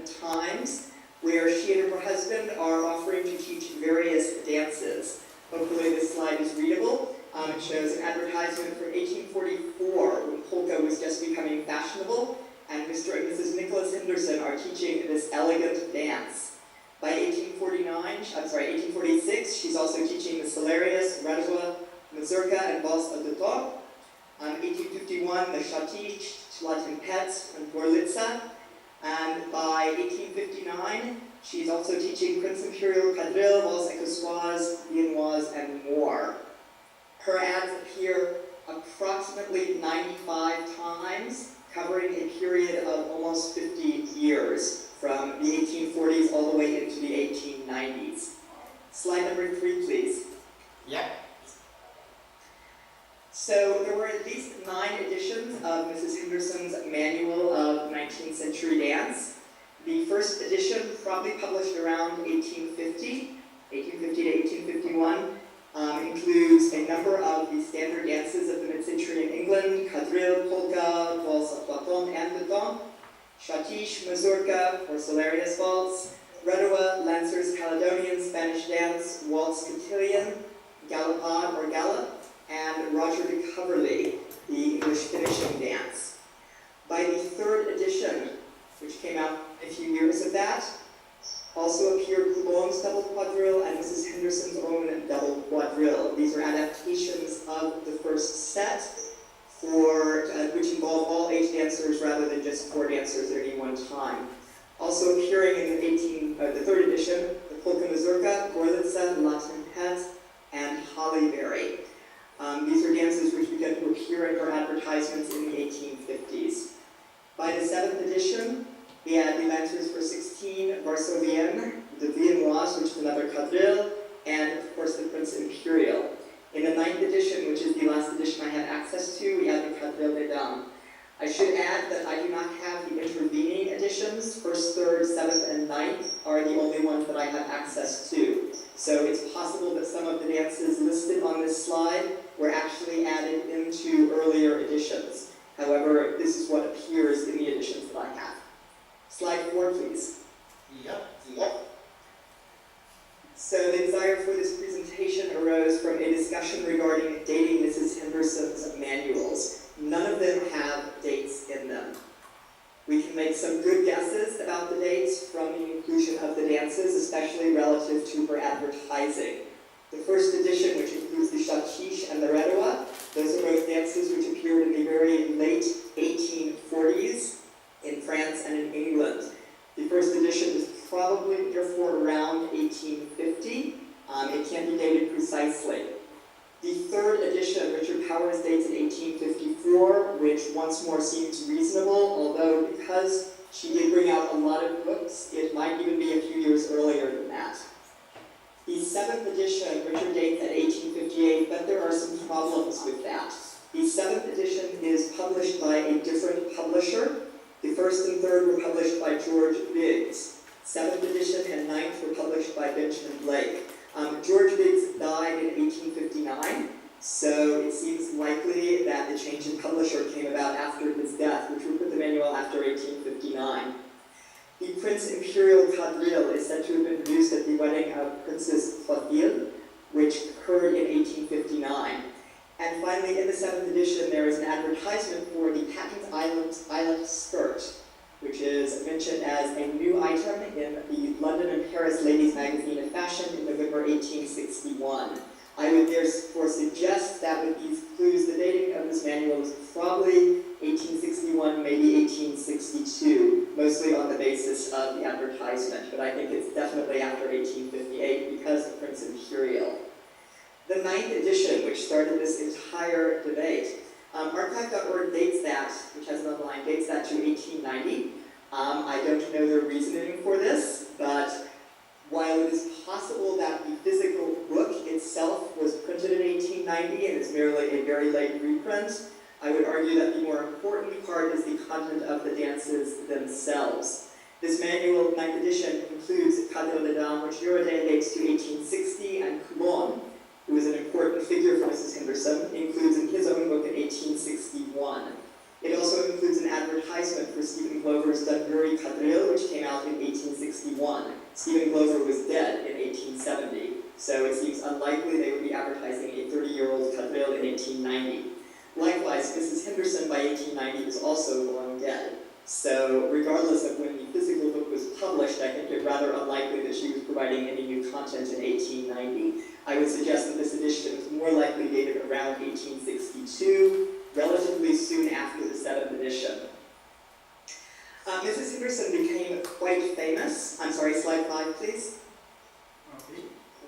Times, where she and her husband are offering to teach various dances. Hopefully this slide is readable. It shows an advertisement from 1844 when polka was just becoming fashionable, and Mr. and Mrs. Nicholas Henderson are teaching this elegant dance. By 1846, she's also teaching the Salarius, Radua, Mazurka, and Valse of the Dog. 1851, the Shatish, Tlatinpet, and Gorlitsa. And by 1859, she's also teaching Prince Imperial, Quadrille, Valse Écossoise, Viennoise, and more. Her ads appear approximately 95 times, covering a period of almost 50 years, from the 1840s all the way into the 1890s. Slide number 3, please. Yeah. So there were at least 9 editions of Mrs. Henderson's Manual of 19th Century Dance. The first edition, probably published around 1850 to 1851, includes a number of the standard dances of the mid-century in England: quadrille, polka, valse à Platon and the dance, Shatish, Mazurka, or Salarius waltz, Redua, Lancers, Caledonian, Spanish dance, waltz cotillion, gallopade or gallop, and Roger de Coverley, the English finishing dance. By the 3rd edition, which came out a few years of that, also appeared Coulon's double quadrille and Mrs. Henderson's own double quadrille. These are adaptations of the first set, which involve all 8 dancers rather than just 4 dancers at any one time. Also appearing in the 3rd edition, the polka mazurka, Gorlitsa, Latin pet, and Hollyberry. These are dances which began to appear in her advertisements in the 1850s. By the 7th edition, we had the Lancers for 16, Varsovienne, the Viennoise, which is another quadrille, and of course the Prince Imperial. In the 9th edition, which is the last edition I have access to, we have the Quadrille des Dames. I should add that I do not have the intervening editions. 1st, 3rd, 7th, and 9th are the only ones that I have access to. So it's possible that some of the dances listed on this slide were actually added into earlier editions. However, this is what appears in the editions that I have. Slide 4, please. Yep. So the desire for this presentation arose from a discussion regarding dating Mrs. Henderson's manuals. None of them have dates in them. We can make some good guesses about the dates from the inclusion of the dances, especially relative to her advertising. The first edition, which includes the Shatish and the Redua, those are both dances which appeared in the very late 1840s in France and in England. The first edition is probably, therefore, around 1850. It can't be dated precisely. The 3rd edition, Richard Powers dates in 1854, which once more seems reasonable, although because she did bring out a lot of books, it might even be a few years earlier than that. The 7th edition, Richard dates at 1858, but there are some problems with that. The 7th edition is published by a different publisher. The 1st and 3rd were published by George Biggs. 7th edition and 9th were published by Benjamin Blake. George Biggs died in 1859, so it seems likely that the change in publisher came about after his death, which would put the manual after 1859. The Prince Imperial quadrille is said to have been produced at the wedding of Princess Clotilde, which occurred in 1859. And finally, in the 7th edition, there is an advertisement for the Patent Island skirt, which is mentioned as a new item in the London and Paris Ladies Magazine of Fashion in November 1861. I would therefore suggest that with these clues, the dating of this manual is probably 1861, maybe 1862, mostly on the basis of the advertisement, but I think it's definitely after 1858 because of Prince Imperial. The 9th edition, which started this entire debate, Archive.org dates that, which has another line, dates that to 1890. I don't know the reasoning for this, but while it is possible that the physical book itself was printed in 1890 and is merely a very late reprint, I would argue that the more important part is the content of the dances themselves. This manual, 9th edition, includes Quadrille des Dames, which Euroday dates to 1860, and Coulon, who is an important figure for Mrs. Henderson, includes in his own book in 1861. It also includes an advertisement for Stephen Glover's Dunbury Quadrille, which came out in 1861. Stephen Glover was dead in 1870, so it seems unlikely they would be advertising a 30-year-old quadrille in 1890. Likewise, Mrs. Henderson by 1890 was also long dead. So regardless of when the physical book was published, I think it rather unlikely that she was providing any new content in 1890. I would suggest that this edition is more likely dated around 1862, relatively soon after the 7th edition. Mrs. Henderson became quite famous. I'm sorry, slide 5, please.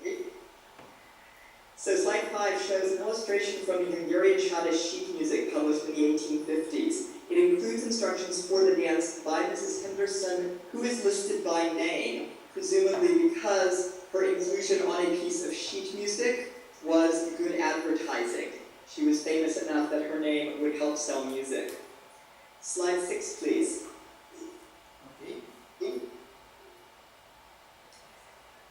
Okay. So slide 5 shows an illustration from the Hungarian Csades sheet music published in the 1850s. It includes instructions for the dance by Mrs. Henderson, who is listed by name, presumably because her inclusion on a piece of sheet music was good advertising. She was famous enough that her name would help sell music. Slide 6, please. Okay.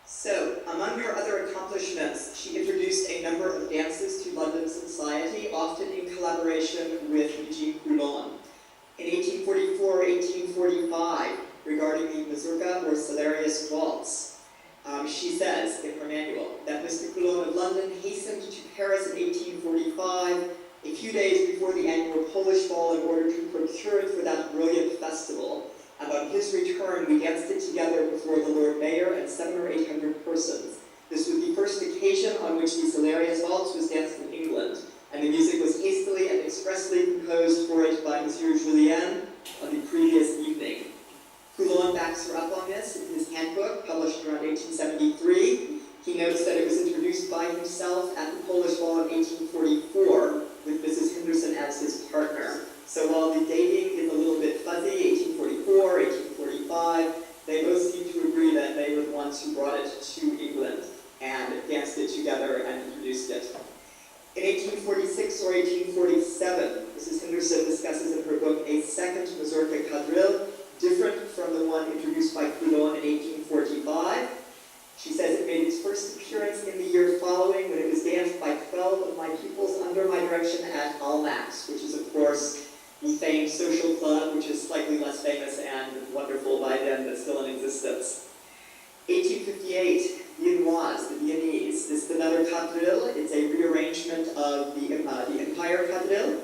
So, among her other accomplishments, she introduced a number of dances to London society, often in collaboration with Eugene Coulon. In 1844-1845, regarding the mazurka or Celerius waltz, she says in her manual that Mr. Coulon of London hastened to Paris in 1845, a few days before the annual Polish ball, in order to procure it for that brilliant festival. And on his return, we danced it together before the Lord Mayor and 700 or 800 persons. This was the first occasion on which the Celerius waltz was danced in England, and the music was hastily and expressly composed for it by Monsieur Julien on the previous evening. Coulon backs her up on this in his handbook, published around 1873. He notes that it was introduced by himself at the Polish ball in 1844, with Mrs. Henderson as his partner. So while the dating is a little bit fuzzy, 1844, 1845, they both seem to agree that they were the ones who brought it to England and danced it together and introduced it. In 1846 or 1847, Mrs. Henderson discusses in her book a second mazurka quadrille, different from the one introduced by Coulon in 1845. She says it made its first appearance in the year following, when it was danced by 12 of my pupils under my direction at Almack's, which is, of course, the famed social club, which is slightly less famous and wonderful by then, but still in existence. 1858, Viennoise, the Viennese. This is another quadrille. It's a rearrangement of the Empire quadrille.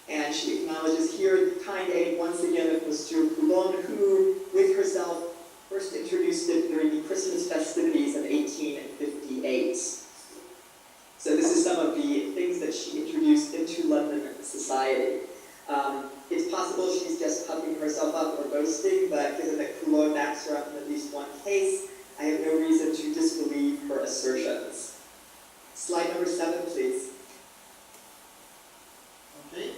And she acknowledges here the kind aid once again of Monsieur Coulon, who, with herself, first introduced it during the Christmas festivities of 1858. So this is some of the things that she introduced into London society. It's possible she's just pumping herself up or boasting, but given that Coulon backs her up in at least one case, I have no reason to disbelieve her assertions. Slide number 7, please. Okay.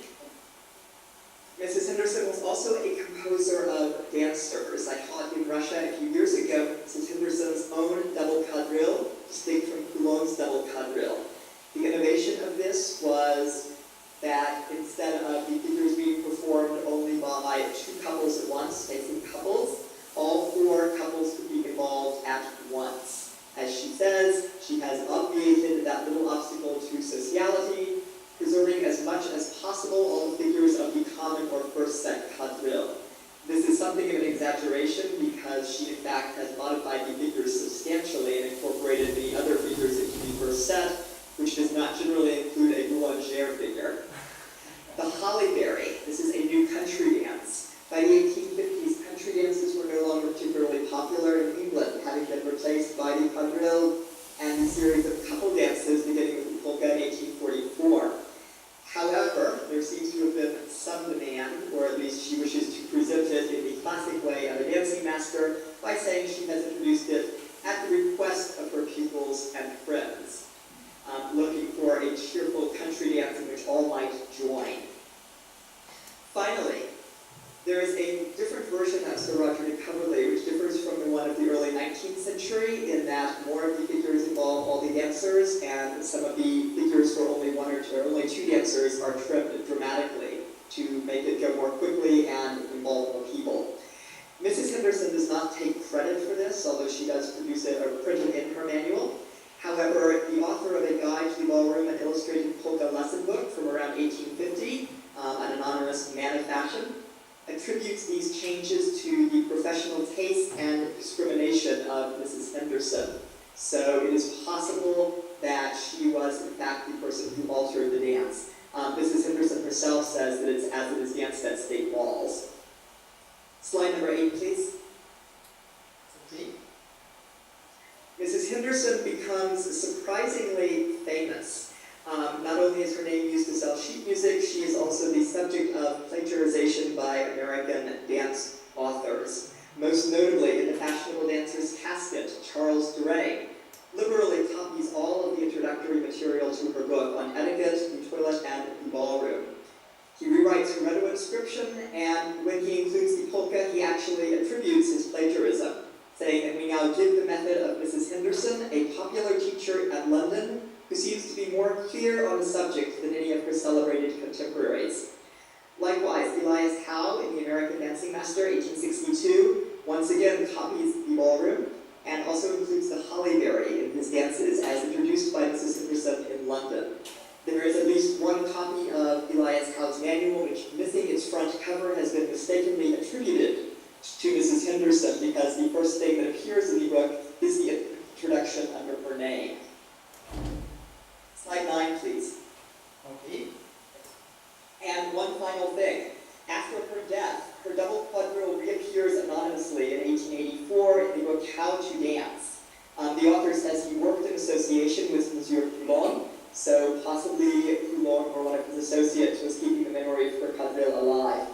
Mrs. Henderson was also a composer of dancers. I taught in Russia a few years ago Mrs. Henderson's own double quadrille, distinct from Coulon's double quadrille. The innovation of this was that instead of the figures being performed only by 2 couples at once, facing couples, all 4 couples could be involved at once. As she says, she has obviated that little obstacle to sociality, preserving as much as possible all the figures of the common or first set quadrille. This is something of an exaggeration because she in fact has modified the figures substantially and incorporated the other figures into the first set, which does not generally include a boulangère figure. The Hollyberry. This is a new country dance. By the 1850s, country dances were no longer particularly popular in England, having been replaced by the quadrille and the series of couple dances beginning with the polka in 1844. However, there seems to have been some demand, or at least she wishes to present it in the classic way of a dancing master by saying she has introduced it at the request of her pupils and friends, looking for a cheerful country dance in which all might join. Finally, there is a different version of Sir Roger de Coverley, which differs from the one of the early 19th century in that more of the figures involve all the dancers, and some of the figures for only 1 or 2 or only 2 dancers are trimmed dramatically to make it go more quickly and involve more people. Mrs. Henderson does not take credit for this, although she does produce it or print it in her manual. However, the author of a guide to the ballroom and illustrated polka lesson book from around 1850, an anonymous man of fashion, attributes these changes to the professional taste and of Mrs. Henderson. So it is possible that she was, in fact, the person who altered the dance. Mrs. Henderson herself says that it's as it is danced at state balls. Slide number 8, please. Okay. Mrs. Henderson becomes surprisingly famous. Not only is her name used to sell sheet music, she is also the subject of plagiarization by American dance authors. Most notably, in the fashionable dancer's casket, Charles Duray liberally copies all of the introductory material to her book on etiquette, the toilet, and the ballroom. He rewrites her Redo inscription, and when he includes the polka, he actually attributes his plagiarism, saying that we now give the method of Mrs. Henderson, a popular teacher at London, who seems to be more clear on the subject than any of her celebrated contemporaries. Likewise, Elias Howe in The American Dancing Master, 1862, once again copies the ballroom, and also includes the hollyberry in his dances, as introduced by Mrs. Henderson in London. There is at least one copy of Elias Howe's manual, which, missing its front cover, has been mistakenly attributed to Mrs. Henderson, because the first thing that appears in the book is the introduction under her name. Slide 9, please. Okay. And one final thing. After her death, her double quadrille reappears anonymously in 1884 in the book How to Dance. The author says he worked in association with Monsieur Poulon, so possibly Poulon or one of his associates was keeping the memory of her quadrille alive.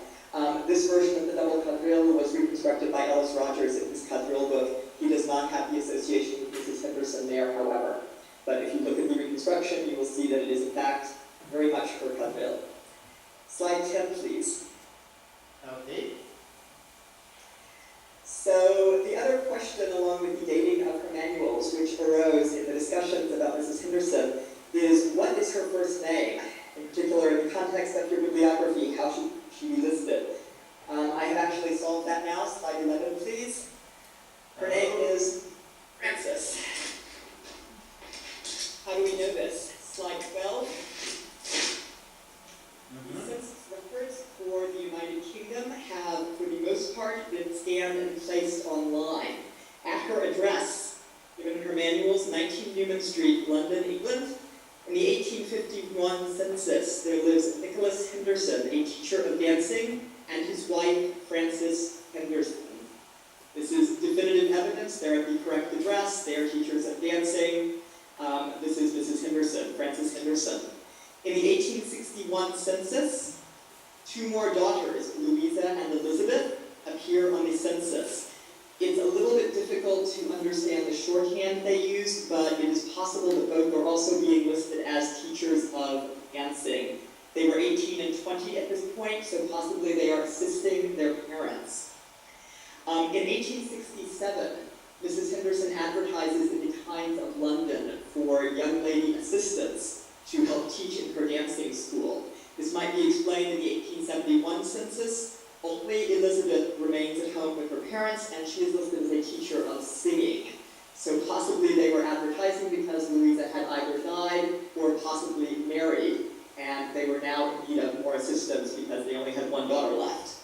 This version of the double quadrille was reconstructed by Ellis Rogers in his quadrille book. He does not have the association with Mrs. Henderson there, however. But if you look at the reconstruction, you will see that it is, in fact, very much her quadrille. Slide 10, please. Okay. So the other question, along with the dating of her manuals, which arose in the discussions about Mrs. Henderson, is what is her first name? In particular, in the context of your bibliography, how should she be listed? I have actually solved that now. Slide 11, please. Her name is Frances. How do we know this? Slide 12. Census records for the United Kingdom have, for the most part, been scanned and placed online. At her address, given in her manuals, 19 Newman Street, London, England, in the 1851 census, there lives Nicholas Henderson, a teacher of dancing, and his wife, Frances Henderson. This is definitive evidence. They're at the correct address. They are teachers of dancing. This is Mrs. Henderson, Frances Henderson. In the 1861 census, two more daughters, Louisa and Elizabeth, appear on the census. It's a little bit difficult to understand the shorthand they used, but it is possible that both are also being listed as teachers of dancing. They were 18 and 20 at this point, so possibly they are assisting their parents. In 1867, Mrs. Henderson advertises in the Times of London for young lady assistants to help teach in her dancing school. This might be explained in the 1871 census. Only Elizabeth remains at home with her parents, and she is listed as a teacher of singing. So possibly they were advertising because Louisa had either died or possibly married, and they were now in need of more assistants because they only had one daughter left.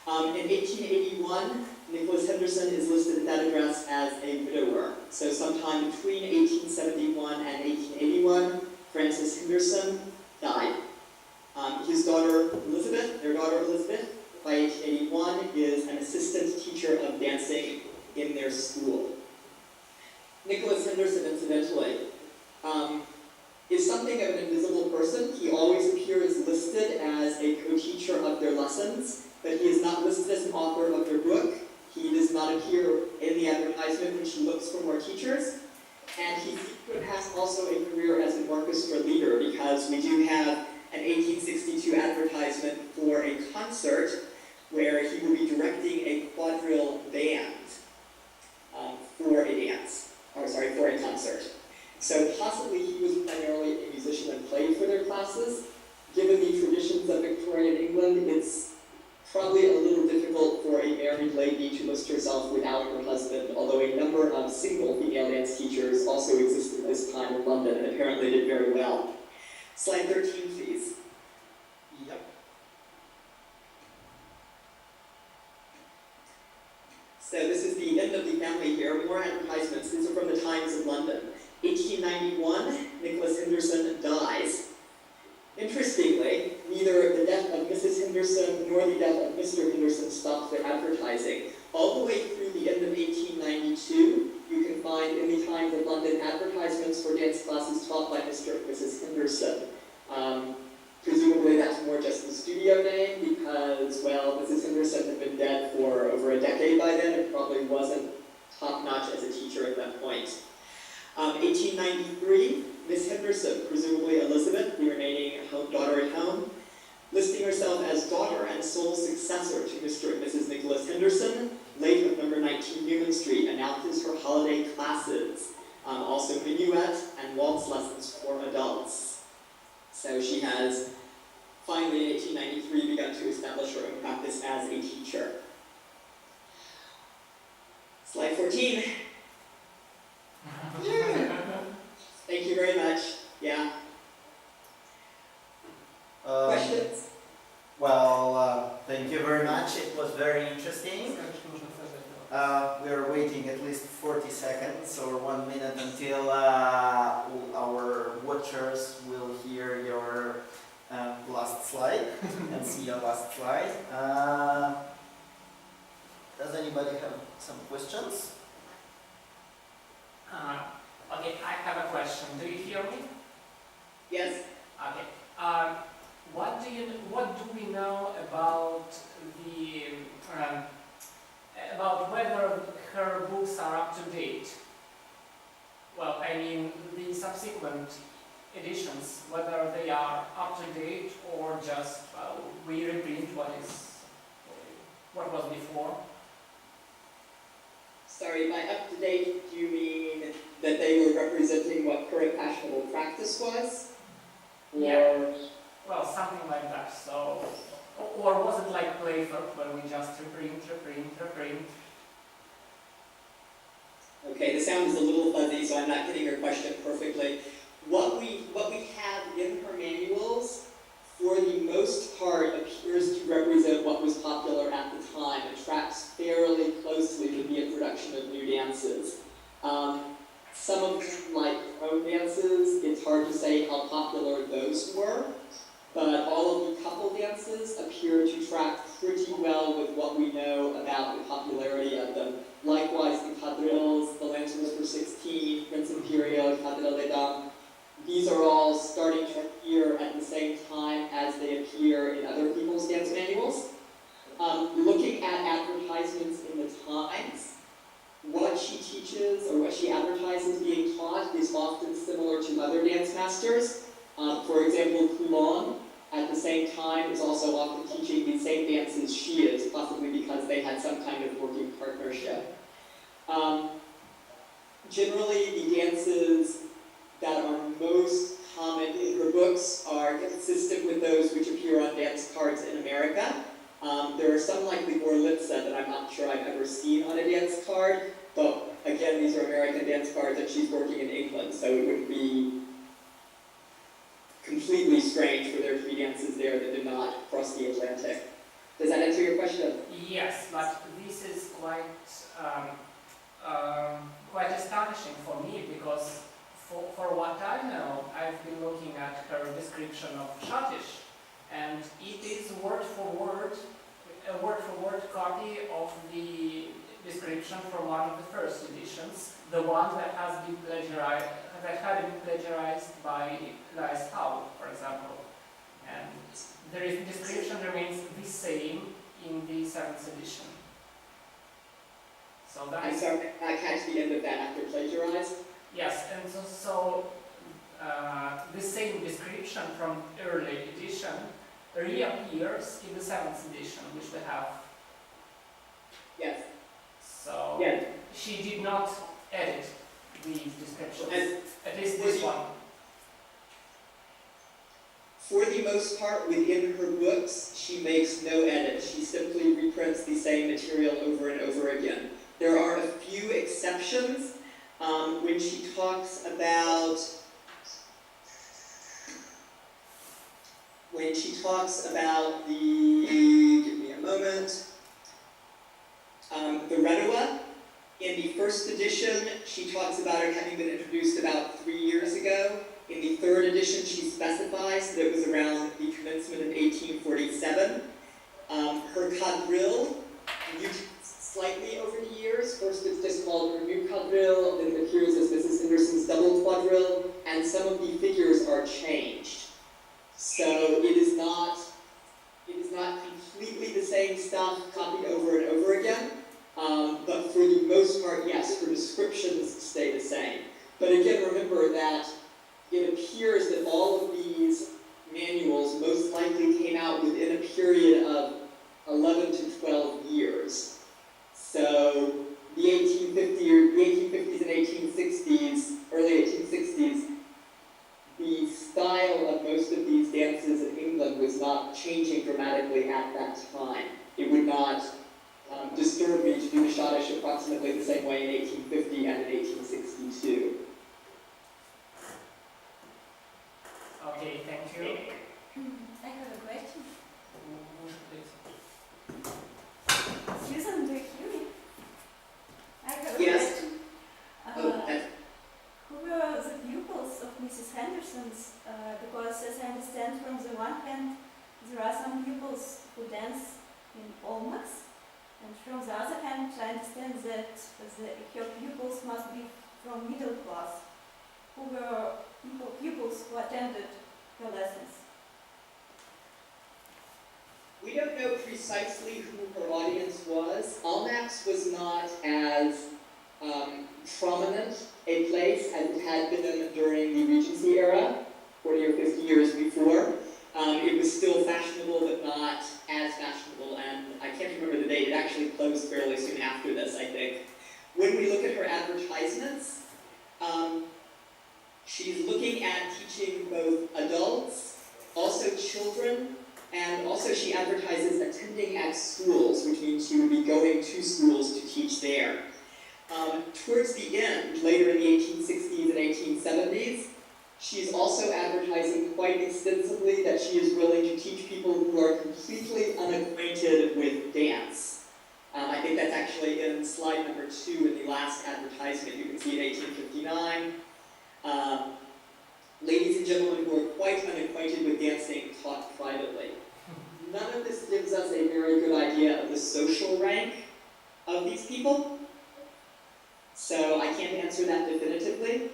In 1881, Nicholas Henderson is listed at that address as a widower. So sometime between 1871 and 1881, Frances Henderson died. His daughter Elizabeth, their daughter Elizabeth, by 1881, is an assistant teacher of dancing in their school. Nicholas Henderson, incidentally, is something of an invisible person. He always appears listed as a co-teacher of their lessons, but he is not listed as an author of their book. He does not appear in the advertisement when she looks for more teachers. And he could have also a career as an orchestra leader, because we do have an 1862 advertisement for a concert where he will be directing a quadrille band for a concert. So possibly he was primarily a musician and played for their classes. Given the traditions of Victorian England, it's probably a little difficult for a married lady to list herself without her husband, although a number of single female dance teachers also existed at this time in London and apparently did very well. Slide 13, please. Yep. So this is the end of the family here. More advertisements. These are from the Times of London. 1891, Nicholas Henderson dies. Interestingly, neither the death of Mrs. Henderson nor the death of Mr. Henderson stopped their advertising. All the way through the end of 1892, you can find in the Times of London advertisements for dance classes taught by Mr. and Mrs. Henderson. Presumably that's more just the studio name because, well, Mrs. Henderson had been dead for over a decade by then. It probably wasn't top-notch as a teacher at that point. 1893, Miss Henderson, presumably Elizabeth, the remaining daughter at home, listing herself as daughter and sole successor to Mr. and Mrs. Nicholas Henderson, late of number 19 Newman Street, announces her holiday classes, also minuet and waltz lessons for adults. So she has finally in 1893 begun to establish her own practice as a teacher. Slide 14. Thank you very much. Yeah. Questions? Well, thank you very much. It was very interesting. We are waiting at least 40 seconds or 1 minute until our watchers will hear your last slide and see your last slide. Does anybody have some questions? Okay, I have a question. Do you hear me? Yes. Okay. What do we know about the about whether her books are up to date? Well, I mean the subsequent editions, whether they are up to date or just we reprint what was before. Sorry, by up to date, do you mean that they were representing what current fashionable practice was? Or... Yeah. Well, something like that. So, or was it like playful when we just reprint? Okay, the sound is a little fuzzy, so I'm not getting your question perfectly. What we have in her manuals, for the most part, appears to represent what was popular at the time. It tracks fairly closely with the introduction of new dances. Some of them, like prone dances, it's hard to say how popular those were, but all of the couple dances appear to track pretty well with what we know about the popularity of them. Likewise, the quadrilles, the lanterns for 16, Prince Imperial, Quadrille des Dames, these are all starting to appear at the same time as they appear in other people's dance manuals. Looking at advertisements in the Times, what she teaches or what she advertises being taught is often similar to other dance masters. For example, Coulon, at the same time, is also often teaching the same dances she is, possibly because they had some kind of working partnership. Generally, the dances that are most common in her books are consistent with those which appear on dance cards in America. There are some like the Gorlitza that I'm not sure I've ever seen on a dance card, but again, these are American dance cards and she's working in England, so it would be completely strange for there to be dances there that did not cross the Atlantic. Does that answer your question? Yes, but this is quite astonishing for me because for what I know, I've been looking at her description of Schottish, and it is word for word copy of the description from one of the first editions, the one that has been had been plagiarized by Elias Howe, for example. And the description remains the same in the 7th edition. So that I'm sorry, I catch the end of that after plagiarized. Yes, and so the same description from early edition reappears in the 7th edition, which we have. Yes. So yes. She did not edit these descriptions, And at least this one. For the most part, within her books, she makes no edits. She simply reprints the same material over and over again. There are a few exceptions when she talks about the, give me a moment, the Redowa. first edition, she talks about it having been introduced about 3 years ago. In the third edition, she specifies that it was around the commencement of 1847. Her quadrille mutated slightly over the years. First it's just called her new quadrille, then it appears as Mrs. Henderson's double quadrille, and some of the figures are changed. So it is not completely the same stuff copied over and over again, but for the most part, yes, her descriptions stay the same. But again, remember that it appears that all of these manuals most likely came out within a period of 11 to 12 years. So the 1850s and 1860s, early 1860s, the style of most of these dances in England was not changing dramatically at that time. It would not disturb me to do the schottisch approximately the same way in 1850 and in 1862. Okay, thank you. I have a question. Please. Sьюзан, do you hear me? I have a Yes. question. That's Who were the pupils of Mrs. Henderson's? Because as I understand, from the one hand, there are some pupils who dance in Olmos, and from the other hand, I understand that her pupils must be from middle class. Who were pupils who attended her lessons? We don't know precisely who her audience was. Almack's was not as prominent a place as it had been during the Regency era, 40 or 50 years before. It was still fashionable, but not as fashionable, and I can't remember the date. It actually closed fairly soon after this, I think. When we look at her advertisements, she's looking at teaching both adults, also children, and also she advertises attending at schools, which means she would be going to schools to teach there. Towards the end, later in the 1860s and 1870s, she's also advertising quite extensively that she is willing to teach people who are completely unacquainted with dance. I think that's actually in slide number 2 in the last advertisement. You can see in 1859. Ladies and gentlemen who are quite unacquainted with dancing taught privately. None of this gives us a very good idea of the social rank of these people. So I can't answer that definitively.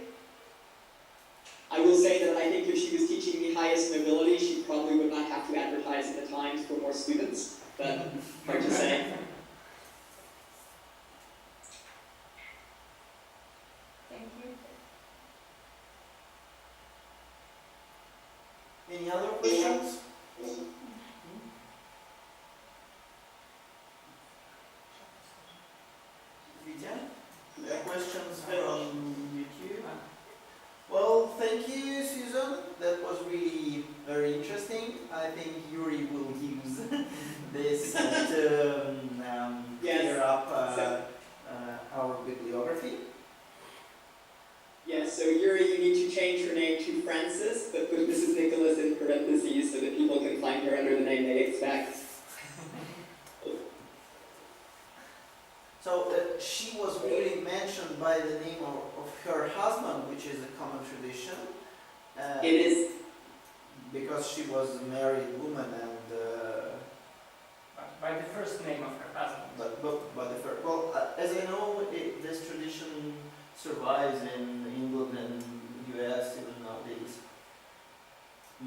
I will say that I think if she was teaching the highest nobility, she probably would not have to advertise in the Times for more students, but hard to say. Thank you. Any other questions? Vidya? Questions from YouTube? Well, thank you, Sьюзан. That was really very interesting. I think Yuri will use this to clear up our bibliography. Yes, so Yuri, you need to change her name to Frances, but put Mrs. Nicholas in parentheses so that people can find her under the name they expect. So she was really mentioned by the name of her husband, which is a common tradition. It is. Because she was a married woman and... By the first name of her husband. But by the first... Well, as I know, this tradition survives in England and US even nowadays.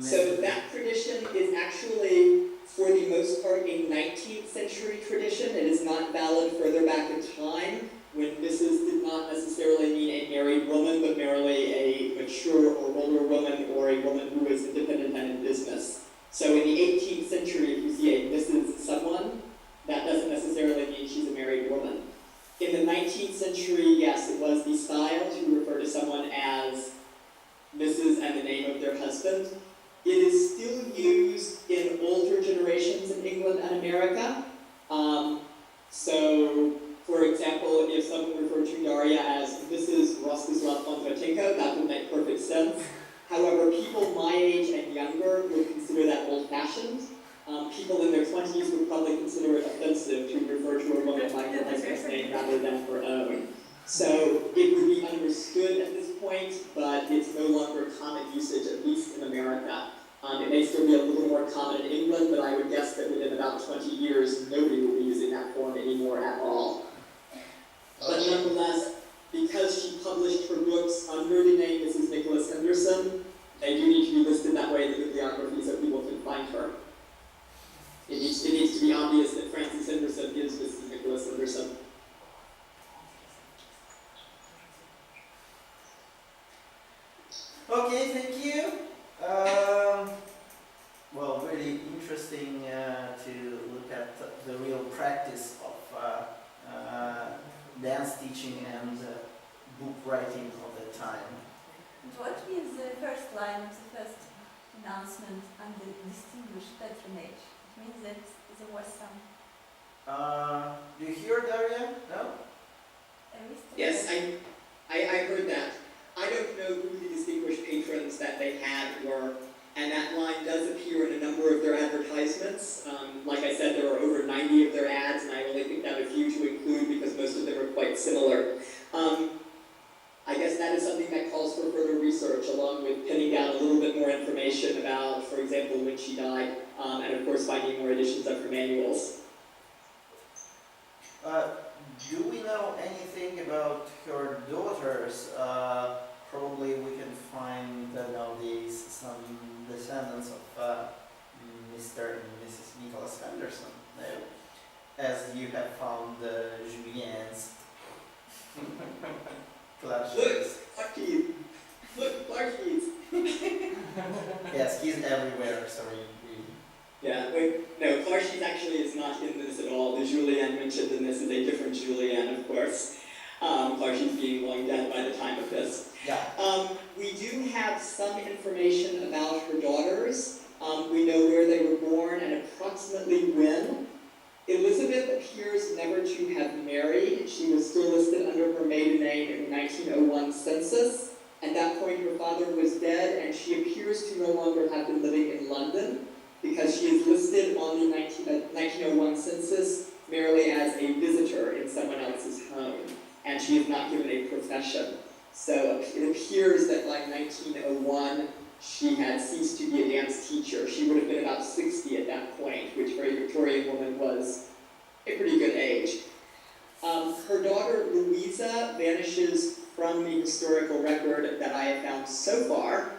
So that tradition is actually, for the most part, a 19th century tradition. It is not valid further back in time, when Mrs. did not necessarily mean a married woman, but merely a mature or older woman or a woman who was independent and in business. So in the 18th century, if you see a Mrs. someone, that doesn't necessarily mean she's a married woman. In the 19th century, yes, it was the style to refer to someone as Mrs. and the name of their husband. It is still used in older generations in England and America. So, for example, if someone referred to Daria as Mrs. Rostislav Kondratenko, that would make perfect sense. However, people my age and younger would consider that old-fashioned. People in their 20s would probably consider it offensive to refer to a woman by her husband's name rather than her own. So it would be understood at this point, but it's no longer common usage, at least in America. It may still be a little more common in England, but I would guess that within about 20 years, nobody will be using that form anymore at all. But nonetheless, because she published her books under the name Mrs. Nicholas Henderson, they do need to be listed that way in the bibliography so people can find her. It needs to be obvious that Frances Henderson is Mrs. Nicholas Henderson. Okay, thank you. Well, really interesting to look at the real practice of dance teaching and book writing of the time. What is the first line of the first announcement under distinguished patronage? It means that there was some... Do you hear Daria? No? Yes, I heard that. I don't know who the distinguished patrons that they had were, and that line does appear in a number of their advertisements. Like I said, there are over 90 of their ads, and I only picked out a few to include because most of them are quite similar. I guess that is something that calls for further research, along with pinning down a little bit more information about, for example, when she died, and of course finding more editions of her manuals. Do we know anything about her daughters? Probably we can find nowadays some descendants of Mr. and Mrs. Nicholas Henderson, no? As you have found Julien's. Look, Clarky! Look, Clarky's! Yes, he's everywhere, sorry. Yeah, wait, no, Clarky actually is not in this at all. The Julianne mentioned in this is a different Julianne, of course. Clarky's being long dead by the time of this. Yeah. We do have some information about her daughters. We know where they were born and approximately when. Elizabeth appears never to have married. She was still listed under her maiden name in the 1901 census. At that point, her father was dead, and she appears to no longer have been living in London because she is listed on the 1901 census merely as a visitor in someone else's home, and she is not given a profession. So it appears that by 1901, she had ceased to be a dance teacher. She would have been about 60 at that point, which for a Victorian woman was a pretty good age. Her daughter, Louisa, vanishes from the historical record that I have found so far,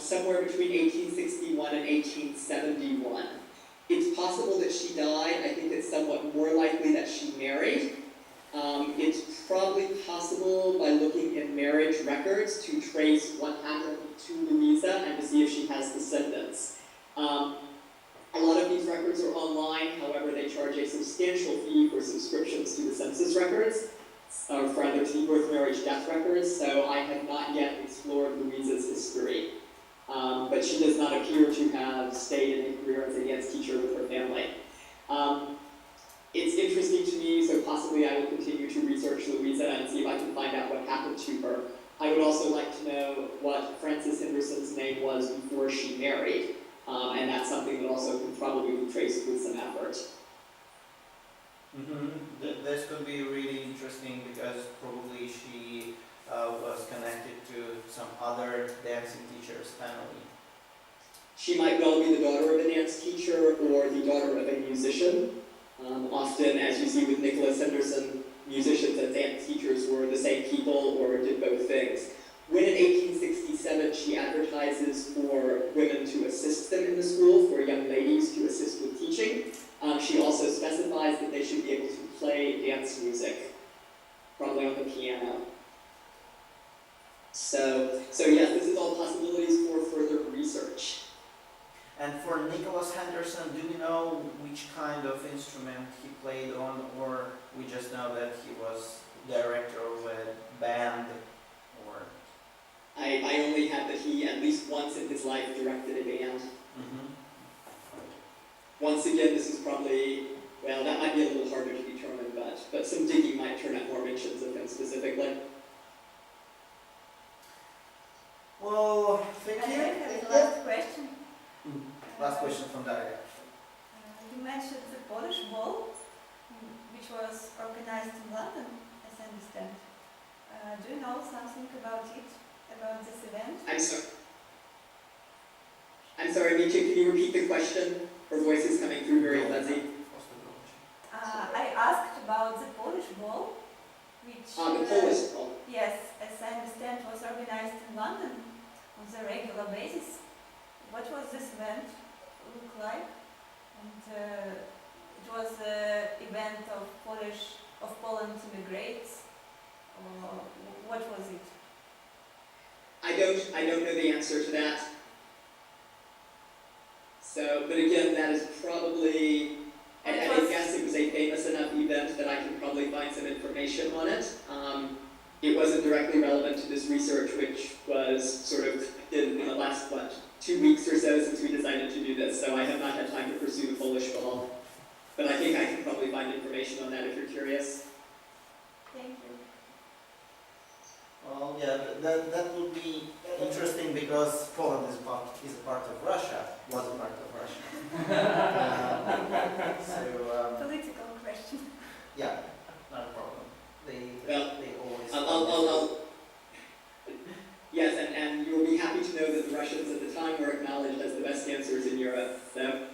somewhere between 1861 and 1871. It's possible that she died. I think it's somewhat more likely that she married. It's probably possible by looking in marriage records to trace what happened to Louisa and to see if she has descendants. A lot of these records are online, however, they charge a substantial fee for subscriptions to the census records, or rather to the birth, marriage, death records, so I have not yet explored Louisa's history. But she does not appear to have stayed in a career as a dance teacher with her family. It's interesting to me, so possibly I will continue to research Louisa and see if I can find out what happened to her. I would also like to know what Frances Henderson's name was before she married, and that's something that also can probably be traced with some effort. This could be really interesting because probably she was connected to some other dancing teacher's family. She might well be the daughter of a dance teacher or the daughter of a musician. Often, as you see with Nicholas Henderson, musicians and dance teachers were the same people or did both things. When in 1867 she advertises for women to assist them in the school, for young ladies to assist with teaching, she also specifies that they should be able to play dance music, probably on the piano. So yes, this is all possibilities for further research. And for Nicholas Henderson, do we know which kind of instrument he played on, or we just know that he was director of a band, or? I only have that he, at least once in his life, directed a band. Once again, this is probably, well, that might be a little harder to determine, but some digging might turn up more mentions of him specifically. Well, thank you. I have a last question. Last question from Daria. You mentioned the Polish Ball, which was organized in London, as I understand. sorry, Micha, can you repeat the question? Her voice is coming through very fuzzy. I asked about the Polish ball, which The Polish ball. yes, as I understand, was organized in London on the regular basis. What was this event look like? And it was an event of Poland immigrants. What was it? I don't know the answer to that. So, but again, that is probably, and I guess it was a famous enough event that I can probably find some information on it. It wasn't directly relevant to this research, which was sort of in the last, 2 weeks or so since we decided to do this. So I have not had time to pursue the Polish ball. But I think I can probably find information on that if you're curious. Thank you. Well, yeah, that would be interesting because Poland is a part of Russia, was a part of Russia. Political question. Yeah, Not a problem. they always. I'll yes, and you will be happy to know that the Russians at the time were acknowledged as the best dancers in Europe. So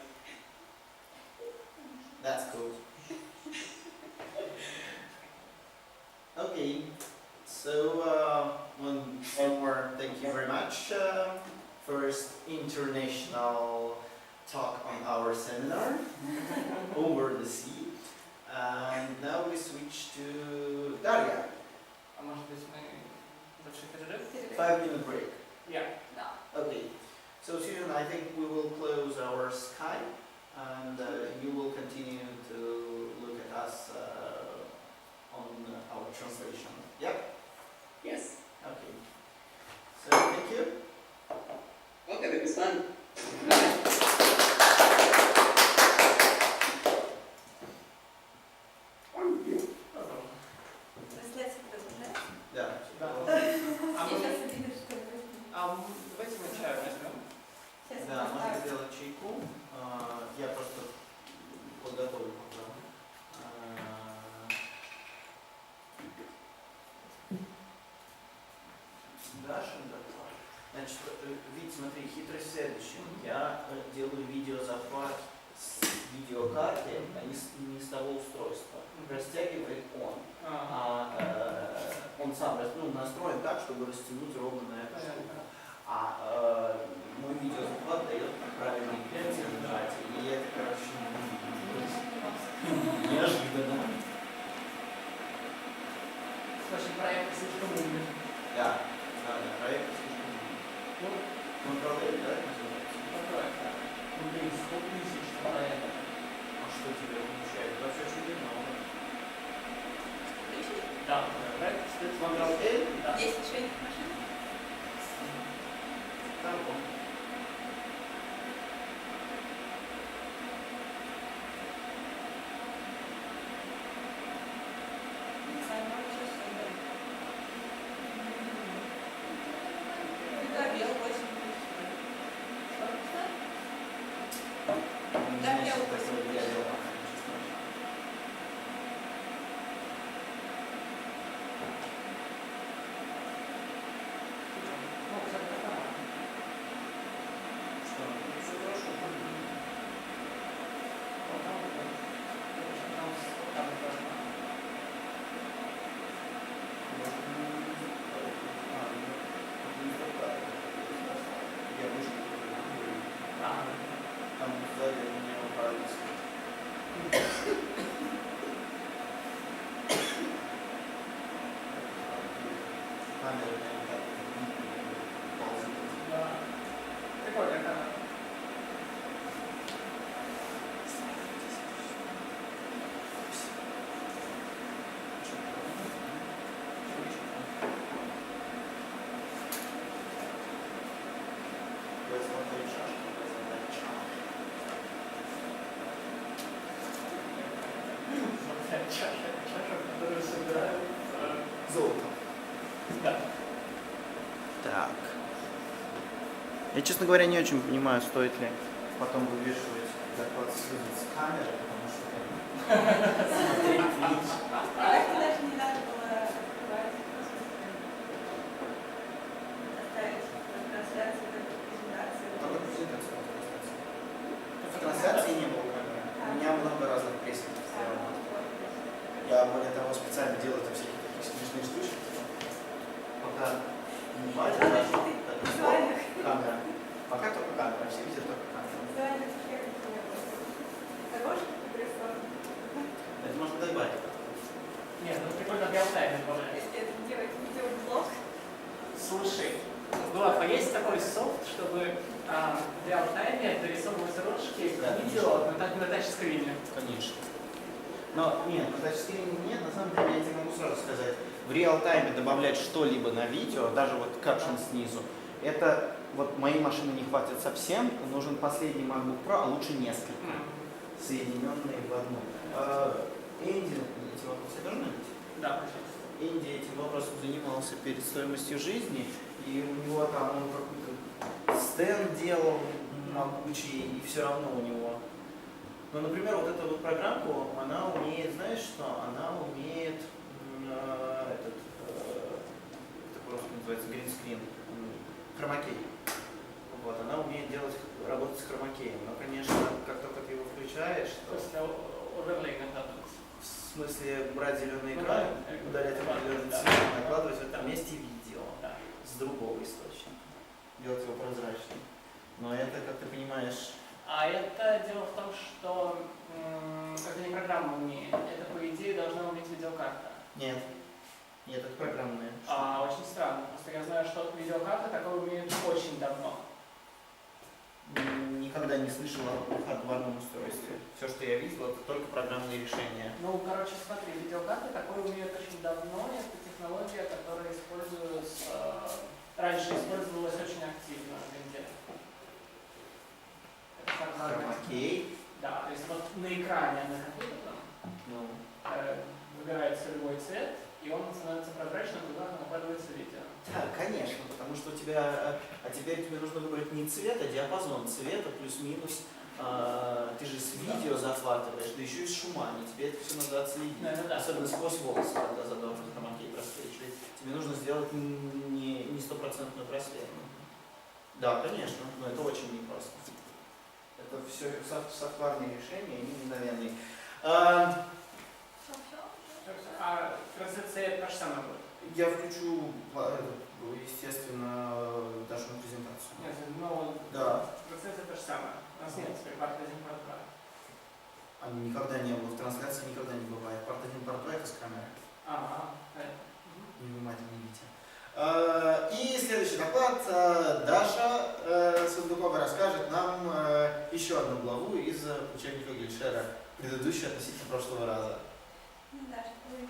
That's cool. Okay, so one more. Thank you very much. First international talk on our seminar over the sea. And now we switch to Daria. A może byśmy zaczęli перерыв? 5-minute break. Yeah. Okay. So Sьюзан, I think we will close our Skype and you will continue to look at us on our translation. Yep? yes, Okay. So thank you. welcome. It was fun. Трансляция продолжается. Да. А мы- Сейчас увидишь, что это. Давайте мы чай возьмем. Сейчас Да, можно поставлю. сделать чайку. Я просто подготовлю пока. Дашин доклад. Значит, вид, смотри, хитрость в следующем. Я делаю видеозахват с видеокарты, а не с того устройства. Растягивает он. Он сам настроен так, чтобы растянуть ровно на эту штуку. А мой видеозахват дает правильные нажатия. И это, короче, неожиданно. Слушай, проект слишком умный. Да, проект слишком. Ну, Контролер, да, называется? какой это? Ну, 100 тысяч проектов. А что тебя получает? Вообще очень много. Да, проект стоит Контролер? Да. Есть еще одна машина. Там он. Не знаю, может, сейчас что-то. Да, белый 8 тысяч. Да, я Значит, упустила. такое дело. Ну, кстати, нормально. Что? Все хорошо. Вот там вот. Там важно. Я вышел. Ага. Там сзади у меня по-английски. Камера не так ползет. Да. Прикольно, да. Я смотрю чашку, я смотрю чашку. Чаша, которую собирают. Золото. Да. Так. Я, честно говоря, не очень понимаю, стоит ли потом вывешивать доклад с камеры, потому что смотреть вид. Как-то даже не надо было открывать, просто оставить трансляцию, как презентацию. Только презентацию просто реал-тайме добавляется. Это делать видеоблог. Слушай, Глав, а есть такой софт, чтобы в реал-тайме дорисовывать рожки Да, видео на тачскрине? Конечно. Но нет, на тачскрине нет, на самом деле я тебе могу сразу сказать. В реал-тайме добавлять что-либо на видео, даже вот капшн снизу, это вот моей машины не хватит совсем, нужен последний MacBook Pro, а лучше несколько, соединенные в одну. Энди, эти вопросы должны быть? Да, пожалуйста. Энди этим вопросом занимался перед стоимостью жизни, и у него там он какой-то стенд делал могучий, и все равно у него. Ну, например, вот эту вот программку, она умеет, знаешь что? Она умеет это просто называется гринскрин, хромакей. Вот, она умеет работать с хромакеем. Но, конечно, как только ты его включаешь, То есть оверлей накладывать. в смысле брать зеленый Ну, экран, да, удалять определенный да. цвет, накладывать в этом месте видео Да. с другого источника, делать его прозрачным. Но это, как ты понимаешь, А это дело в том, что это не программа умеет, это по идее должна уметь видеокарта. нет, это программное. Очень странно, просто я знаю, что видеокарта такое умеет очень давно. Никогда не слышал о хардварном устройстве. Все, что я видел, это только программные решения. Ну, короче, смотри, видеокарты такое умеют очень давно, это технология, которая раньше использовалась очень активно в винде. Хромакей. Да, то есть вот на экране на компьютере Ну, выбирается любой цвет, и он становится прозрачным, туда накладывается видео. да, конечно, потому что теперь тебе нужно выбрать не цвет, а диапазон цвета плюс-минус. Ты же с видео захватываешь, да еще и с шумами, тебе это все надо отследить. Да. Особенно сквозь волосы, когда задолжен хромакей просвечивает. Тебе нужно сделать не стопроцентную просветку. Да, конечно, но это очень непросто. Это все софтварные решения, они мгновенные. А трансляция та же самая будет? Я включу, естественно, нашу презентацию. Нет, но Да. трансляция та же самая. У нас нет теперь парт 1, парт 2. Никогда не было, в трансляции никогда не бывает. Парт 1, парт 2 это с камеры. Понятно. Невнимательно видите. И следующий доклад. Даша Сундукова расскажет нам еще одну главу из учебника Гильшера, предыдущую относительно прошлого раза. Ну да, что вы